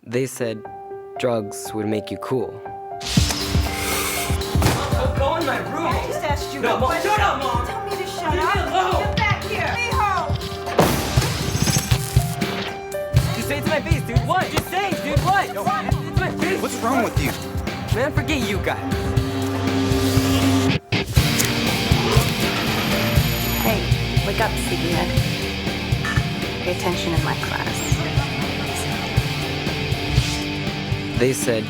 They said drugs would make you cool. Go in my room. I just asked you No, a Mom, question. shut up, Mom. Tell me to shut Leave me up. alone. Get back here. Riho! Just say it to my face, dude. What? Just say it, dude. What? It's my face. What's wrong with you? Man, forget you guys. Hey, wake up, sleepyhead. Pay attention in my class. They said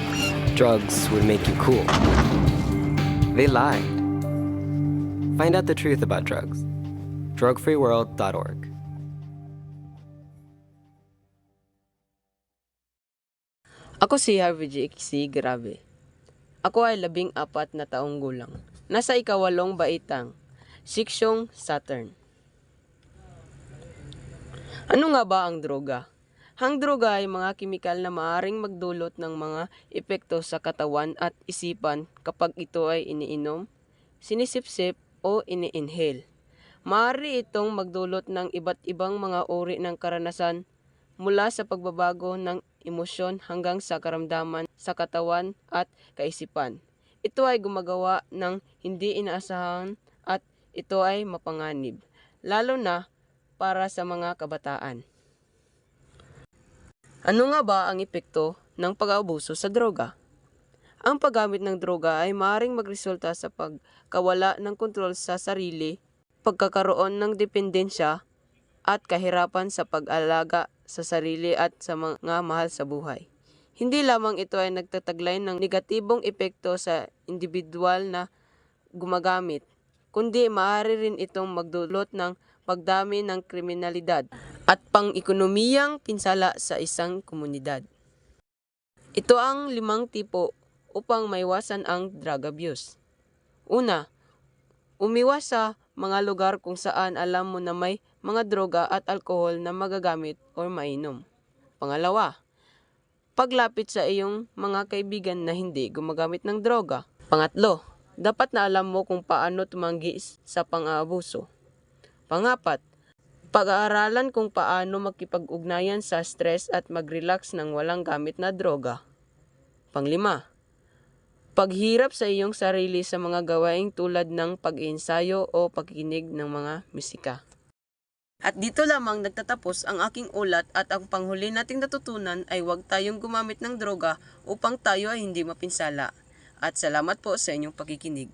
drugs would make you cool. They lied. Find out the truth about drugs. drugfreeworld.org. Ako si Harvey J. C. Grabe. Ako ay 14 na taong gulang. Nasa ikawalong baitang, Siksyong Saturn. Ano nga ba ang droga? Ang droga ay mga kemikal na maaaring magdulot ng mga epekto sa katawan at isipan kapag ito ay iniinom, sinisipsip o ini-inhale. Maaari itong magdulot ng iba't ibang mga uri ng karanasan mula sa pagbabago ng emosyon hanggang sa karamdaman sa katawan at kaisipan. Ito ay gumagawa ng hindi inaasahan at ito ay mapanganib, lalo na para sa mga kabataan. Ano nga ba ang epekto ng pag-aabuso sa droga? Ang paggamit ng droga ay maaaring magresulta sa pagkawala ng kontrol sa sarili, pagkakaroon ng dependensya, at kahirapan sa pag-alaga sa sarili at sa mga mahal sa buhay. Hindi lamang ito ay nagtataglay ng negatibong epekto sa individual na gumagamit, kundi maaari rin itong magdulot ng pagdami ng kriminalidad at pang-ekonomiyang pinsala sa isang komunidad. Ito ang 5 tipo upang maiwasan ang drug abuse. Una, umiwas sa mga lugar kung saan alam mo na may mga droga at alkohol na magagamit o mainom. Pangalawa, paglapit sa iyong mga kaibigan na hindi gumagamit ng droga. Pangatlo, dapat na alam mo kung paano tumanggi sa pang-aabuso. Pangapat, pag-aaralan kung paano makipag-ugnayan sa stress at mag-relax ng walang gamit na droga. Panglima, paghirap sa iyong sarili sa mga gawaing tulad ng pag-iensayo o pagkikinig ng mga musika. At dito lamang nagtatapos ang aking ulat at ang panghuli nating natutunan ay huwag tayong gumamit ng droga upang tayo ay hindi mapinsala. At salamat po sa inyong pakikinig.